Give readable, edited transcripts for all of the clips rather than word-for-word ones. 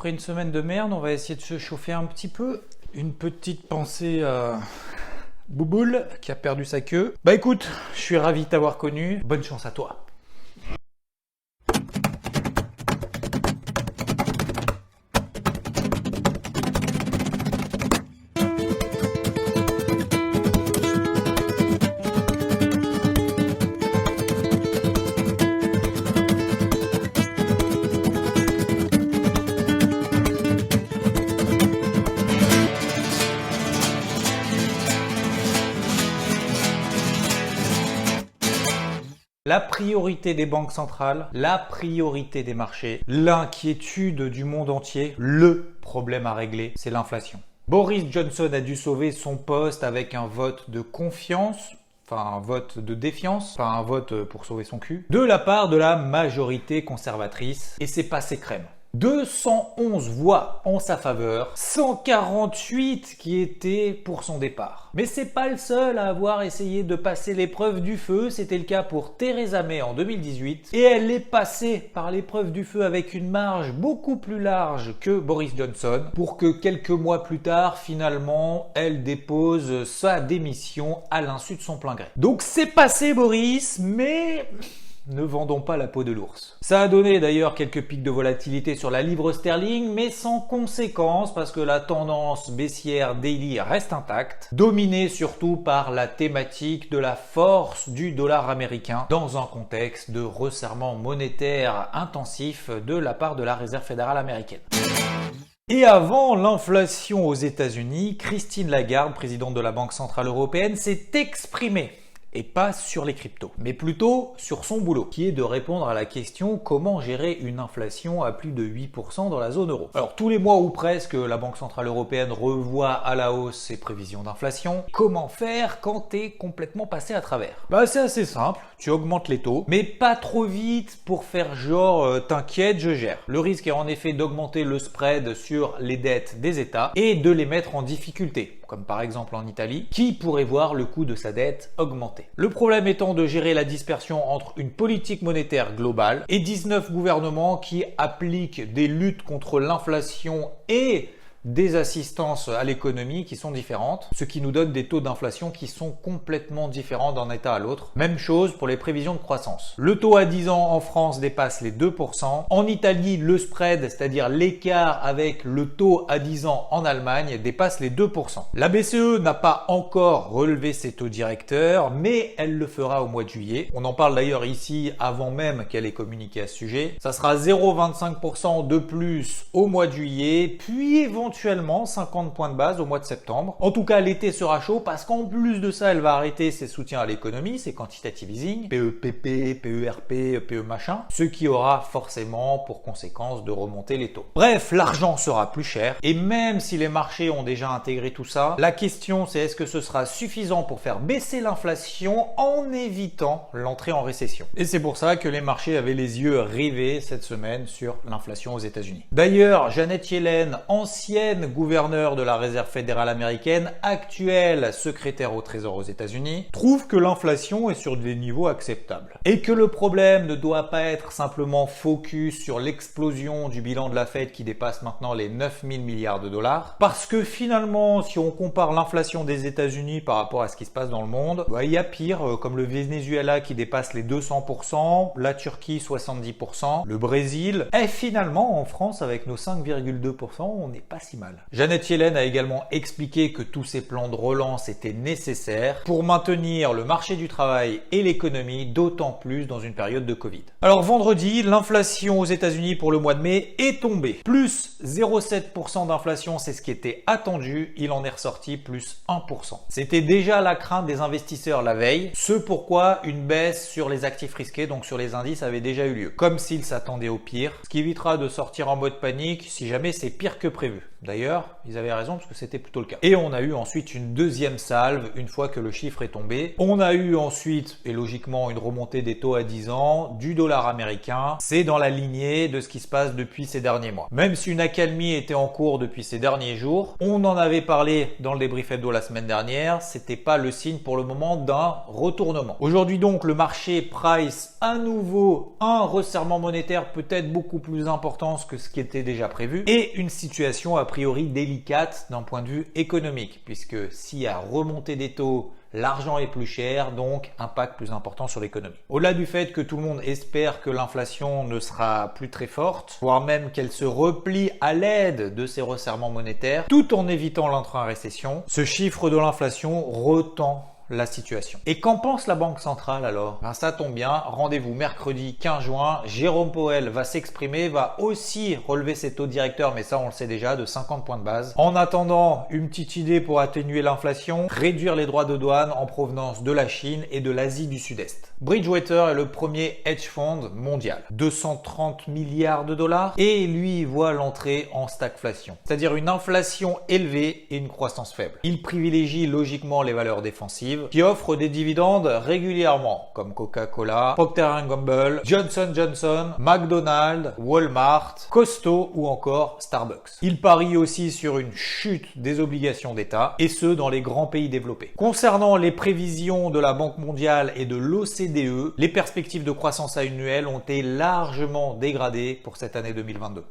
après une semaine de merde, on va essayer de se chauffer un petit peu. Une petite pensée à Bouboule qui a perdu sa queue. Bah écoute, je suis ravi de t'avoir connu. Bonne chance à toi. La priorité des banques centrales, la priorité des marchés, l'inquiétude du monde entier, le problème à régler, c'est l'inflation. Boris Johnson a dû sauver son poste avec un vote de confiance, enfin un vote de défiance, enfin un vote pour sauver son cul, de la part de la majorité conservatrice, et c'est passé crème. 211 voix en sa faveur, 148 qui étaient pour son départ. Mais c'est pas le seul à avoir essayé de passer l'épreuve du feu, c'était le cas pour Theresa May en 2018, et elle est passée par l'épreuve du feu avec une marge beaucoup plus large que Boris Johnson, pour que quelques mois plus tard, finalement, elle dépose sa démission à l'insu de son plein gré. Donc c'est passé Boris, mais ne vendons pas la peau de l'ours. Ça a donné d'ailleurs quelques pics de volatilité sur la livre sterling, mais sans conséquence parce que la tendance baissière daily reste intacte, dominée surtout par la thématique de la force du dollar américain dans un contexte de resserrement monétaire intensif de la part de la Réserve fédérale américaine. Et avant l'inflation aux États-Unis, Christine Lagarde, présidente de la Banque centrale européenne, s'est exprimée. Et pas sur les cryptos, mais plutôt sur son boulot, qui est de répondre à la question comment gérer une inflation à plus de 8% dans la zone euro. Alors tous les mois ou presque, la Banque Centrale Européenne revoit à la hausse ses prévisions d'inflation. Comment faire quand t'es complètement passé à travers? Bah c'est assez simple, tu augmentes les taux, mais pas trop vite pour faire genre t'inquiète, je gère. Le risque est en effet d'augmenter le spread sur les dettes des États et de les mettre en difficulté, comme par exemple en Italie, qui pourrait voir le coût de sa dette augmenter. Le problème étant de gérer la dispersion entre une politique monétaire globale et 19 gouvernements qui appliquent des luttes contre l'inflation et des assistances à l'économie qui sont différentes, ce qui nous donne des taux d'inflation qui sont complètement différents d'un État à l'autre. Même chose pour les prévisions de croissance. Le taux à 10 ans en France dépasse les 2%. En Italie, le spread, c'est-à-dire l'écart avec le taux à 10 ans en Allemagne, dépasse les 2%. La BCE n'a pas encore relevé ses taux directeurs, mais elle le fera au mois de juillet. On en parle d'ailleurs ici avant même qu'elle ait communiqué à ce sujet. Ça sera 0,25% de plus au mois de juillet, puis éventuellement 50 points de base au mois de septembre. En tout cas, l'été sera chaud parce qu'en plus de ça, elle va arrêter ses soutiens à l'économie, ses quantitative easing, PEPP, PERP, PE machin, ce qui aura forcément pour conséquence de remonter les taux. Bref, l'argent sera plus cher et même si les marchés ont déjà intégré tout ça, la question c'est est-ce que ce sera suffisant pour faire baisser l'inflation en évitant l'entrée en récession. Et c'est pour ça que les marchés avaient les yeux rivés cette semaine sur l'inflation aux États-Unis. D'ailleurs, Janet Yellen, ancienne gouverneur de la Réserve fédérale américaine, actuel secrétaire au Trésor aux États-Unis, trouve que l'inflation est sur des niveaux acceptables. Et que le problème ne doit pas être simplement focus sur l'explosion du bilan de la Fed qui dépasse maintenant les 9 000 milliards de dollars. Parce que finalement, si on compare l'inflation des États-Unis par rapport à ce qui se passe dans le monde, il y a pire, comme le Venezuela qui dépasse les 200%, la Turquie 70%, le Brésil. Et finalement, en France, avec nos 5,2%, on n'est pas si mal. Janet Yellen a également expliqué que tous ces plans de relance étaient nécessaires pour maintenir le marché du travail et l'économie, d'autant plus dans une période de Covid. Alors vendredi, l'inflation aux États-Unis pour le mois de mai est tombée. Plus 0,7% d'inflation, c'est ce qui était attendu. Il en est ressorti plus 1%. C'était déjà la crainte des investisseurs la veille, ce pourquoi une baisse sur les actifs risqués, donc sur les indices, avait déjà eu lieu. Comme s'ils s'attendaient au pire, ce qui évitera de sortir en mode panique si jamais c'est pire que prévu. D'ailleurs, ils avaient raison parce que c'était plutôt le cas. Et on a eu ensuite une deuxième salve une fois que le chiffre est tombé. On a eu ensuite, et logiquement, une remontée des taux à 10 ans, du dollar américain. C'est dans la lignée de ce qui se passe depuis ces derniers mois. Même si une accalmie était en cours depuis ces derniers jours, on en avait parlé dans le débrief hebdo la semaine dernière, c'était pas le signe pour le moment d'un retournement. Aujourd'hui donc, le marché price à nouveau un resserrement monétaire peut-être beaucoup plus important que ce qui était déjà prévu et une situation a priori délicate d'un point de vue économique puisque s'il y a remontée des taux, l'argent est plus cher, donc impact plus important sur l'économie. Au-delà du fait que tout le monde espère que l'inflation ne sera plus très forte, voire même qu'elle se replie à l'aide de ces resserrements monétaires, tout en évitant l'entrée en récession, ce chiffre de l'inflation retend la situation. Et qu'en pense la Banque centrale alors? Ben, ça tombe bien, rendez-vous mercredi 15 juin, Jérôme Powell va s'exprimer, va aussi relever ses taux directeurs, mais ça on le sait déjà, de 50 points de base. En attendant, une petite idée pour atténuer l'inflation, réduire les droits de douane en provenance de la Chine et de l'Asie du Sud-Est. Bridgewater est le premier hedge fund mondial, 230 milliards de dollars, et lui voit l'entrée en stagflation, c'est-à-dire une inflation élevée et une croissance faible. Il privilégie logiquement les valeurs défensives qui offrent des dividendes régulièrement, comme Coca-Cola, Procter & Gamble, Johnson & Johnson, McDonald's, Walmart, Costco ou encore Starbucks. Il parie aussi sur une chute des obligations d'État, et ce dans les grands pays développés. Concernant les prévisions de la Banque mondiale et de l'OCDE, les perspectives de croissance annuelle ont été largement dégradées pour cette année 2022.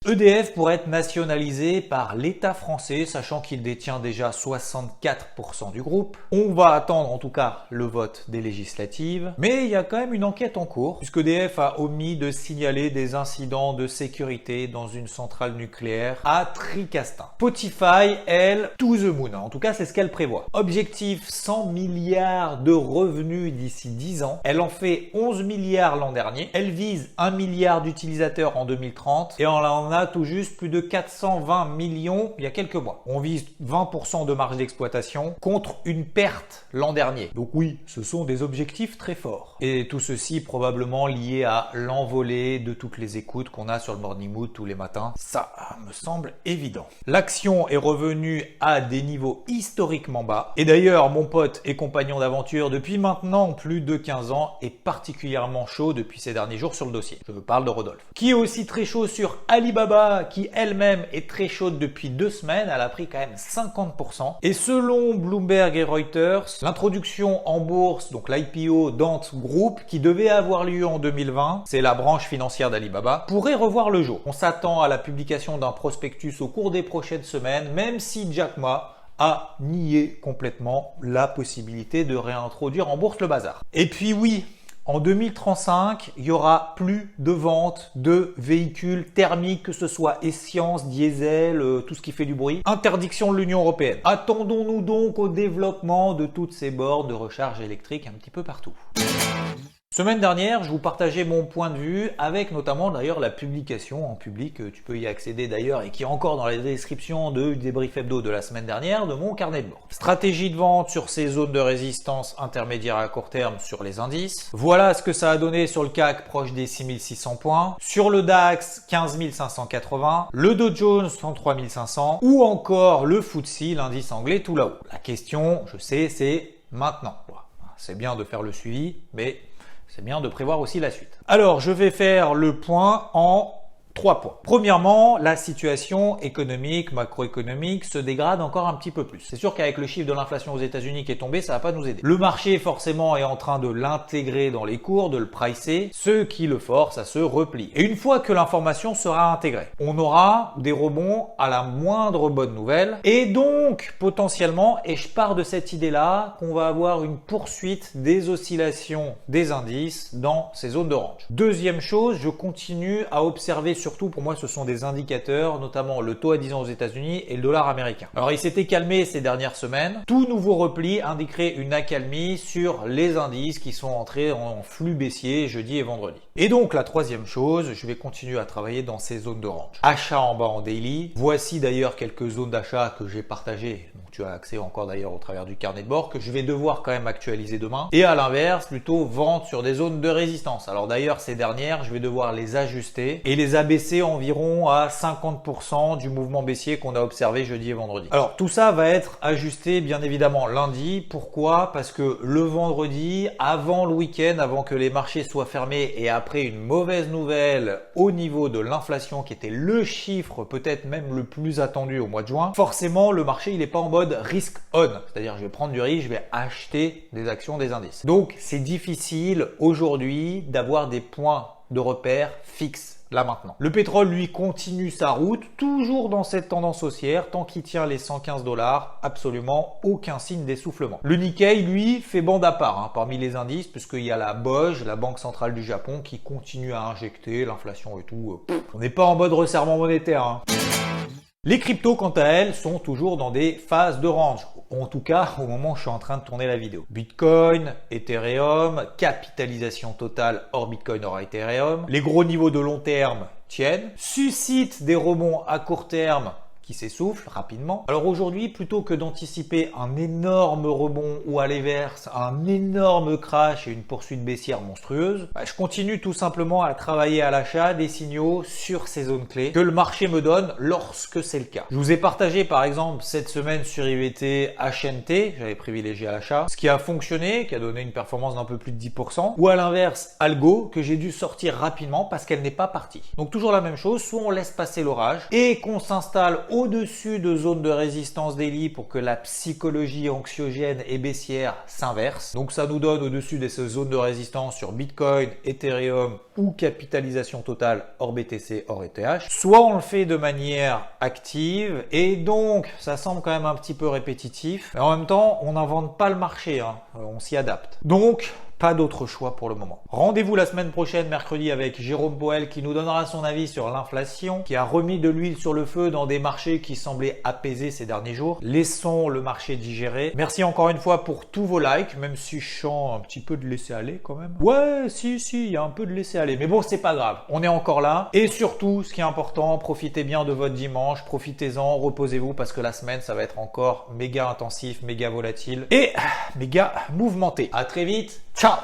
EDF pourrait être nationalisé par l'État français, sachant qu'il détient déjà 64% du groupe. On va attendre en tout cas le vote des législatives, mais il y a quand même une enquête en cours, puisque EDF a omis de signaler des incidents de sécurité dans une centrale nucléaire à Tricastin. Spotify, elle, to the moon, en tout cas c'est ce qu'elle prévoit. Objectif 100 milliards de revenus d'ici 10 ans, elle en fait 11 milliards l'an dernier, elle vise 1 milliard d'utilisateurs en 2030, et on a tout juste plus de 420 millions il y a quelques mois. On vise 20% de marge d'exploitation contre une perte l'an dernier. Donc oui, ce sont des objectifs très forts. Et tout ceci probablement lié à l'envolée de toutes les écoutes qu'on a sur le Morning Mood tous les matins. Ça me semble évident. L'action est revenue à des niveaux historiquement bas. Et d'ailleurs, mon pote et compagnon d'aventure depuis maintenant plus de 15 ans est particulièrement chaud depuis ces derniers jours sur le dossier. Je parle de Rodolphe. Qui est aussi très chaud sur Alibaba, qui elle-même est très chaude depuis 2 semaines, elle a pris quand même 50%. Et selon Bloomberg et Reuters, l'introduction en bourse, donc l'IPO d'Ant Group, qui devait avoir lieu en 2020, c'est la branche financière d'Alibaba, pourrait revoir le jour. On s'attend à la publication d'un prospectus au cours des prochaines semaines, même si Jack Ma a nié complètement la possibilité de réintroduire en bourse le bazar. Et puis oui, en 2035, il y aura plus de vente de véhicules thermiques, que ce soit essence, diesel, tout ce qui fait du bruit. Interdiction de l'Union européenne. Attendons-nous donc au développement de toutes ces bornes de recharge électrique un petit peu partout. Semaine dernière, je vous partageais mon point de vue avec notamment d'ailleurs la publication en public, tu peux y accéder d'ailleurs et qui est encore dans la description du débrief hebdo de la semaine dernière de mon carnet de bord. Stratégie de vente sur ces zones de résistance intermédiaires à court terme sur les indices. Voilà ce que ça a donné sur le CAC proche des 6600 points, sur le DAX 15 580, le Dow Jones 33 500 ou encore le FTSE, l'indice anglais tout là-haut. La question, je sais, c'est maintenant. C'est bien de faire le suivi, mais c'est bien de prévoir aussi la suite. Alors, je vais faire le point en 3 points. Premièrement, la situation économique, macroéconomique se dégrade encore un petit peu plus. C'est sûr qu'avec le chiffre de l'inflation aux États-Unis qui est tombé, ça va pas nous aider. Le marché forcément est en train de l'intégrer dans les cours, de le pricer, ce qui le force à se replier. Et une fois que l'information sera intégrée, on aura des rebonds à la moindre bonne nouvelle et donc potentiellement, et je pars de cette idée-là, qu'on va avoir une poursuite des oscillations des indices dans ces zones de range. Deuxième chose, je continue à observer surtout pour moi ce sont des indicateurs, notamment le taux à 10 ans aux États-Unis et le dollar américain. Alors il s'était calmé ces dernières semaines. Tout nouveau repli indiquerait une accalmie sur les indices qui sont entrés en flux baissier jeudi et vendredi. Et donc la troisième chose, je vais continuer à travailler dans ces zones de range. Achat en bas en daily. Voici d'ailleurs quelques zones d'achat que j'ai partagées. Donc tu as accès encore d'ailleurs au travers du carnet de bord que je vais devoir quand même actualiser demain. Et à l'inverse, plutôt vente sur des zones de résistance. Alors d'ailleurs ces dernières, je vais devoir les ajuster et les abaisser baissé environ à 50% du mouvement baissier qu'on a observé jeudi et vendredi. Alors tout ça va être ajusté bien évidemment lundi. Pourquoi? Parce que le vendredi, avant le week-end, avant que les marchés soient fermés et après une mauvaise nouvelle au niveau de l'inflation qui était le chiffre peut-être même le plus attendu au mois de juin, forcément le marché il n'est pas en mode risk on, c'est-à-dire je vais prendre du risque, je vais acheter des actions, des indices. Donc c'est difficile aujourd'hui d'avoir des points de repère fixes. Là maintenant. Le pétrole, lui, continue sa route, toujours dans cette tendance haussière, tant qu'il tient les 115 $, absolument aucun signe d'essoufflement. Le Nikkei, lui, fait bande à part parmi les indices, puisqu'il y a la BOJ, la Banque Centrale du Japon, qui continue à injecter l'inflation et tout. On n'est pas en mode resserrement monétaire. Les cryptos, quant à elles, sont toujours dans des phases de range. En tout cas, au moment où je suis en train de tourner la vidéo. Bitcoin, Ethereum, capitalisation totale hors Bitcoin, hors Ethereum. Les gros niveaux de long terme tiennent, suscitent des rebonds à court terme qui s'essouffle rapidement. Alors aujourd'hui, plutôt que d'anticiper un énorme rebond ou à l'inverse, un énorme crash et une poursuite baissière monstrueuse, je continue tout simplement à travailler à l'achat des signaux sur ces zones clés que le marché me donne lorsque c'est le cas. Je vous ai partagé par exemple cette semaine sur IVT HNT, j'avais privilégié à l'achat, ce qui a fonctionné, qui a donné une performance d'un peu plus de 10%, ou à l'inverse Algo, que j'ai dû sortir rapidement parce qu'elle n'est pas partie. Donc toujours la même chose, soit on laisse passer l'orage et qu'on s'installe au-dessus de zones de résistance daily pour que la psychologie anxiogène et baissière s'inverse. Donc ça nous donne au-dessus de ces zones de résistance sur Bitcoin, Ethereum ou capitalisation totale hors BTC, hors ETH. Soit on le fait de manière active et donc ça semble quand même un petit peu répétitif. Mais en même temps, on n'invente pas le marché, on s'y adapte. Donc, pas d'autre choix pour le moment. Rendez-vous la semaine prochaine, mercredi, avec Jérôme Poel qui nous donnera son avis sur l'inflation, qui a remis de l'huile sur le feu dans des marchés qui semblaient apaisés ces derniers jours. Laissons le marché digérer. Merci encore une fois pour tous vos likes, même si je sens un petit peu de laisser aller quand même. Ouais, si, il y a un peu de laisser aller. Mais bon, c'est pas grave. On est encore là. Et surtout, ce qui est important, profitez bien de votre dimanche, profitez-en, reposez-vous parce que la semaine, ça va être encore méga intensif, méga volatile et méga mouvementé. À très vite. Ciao!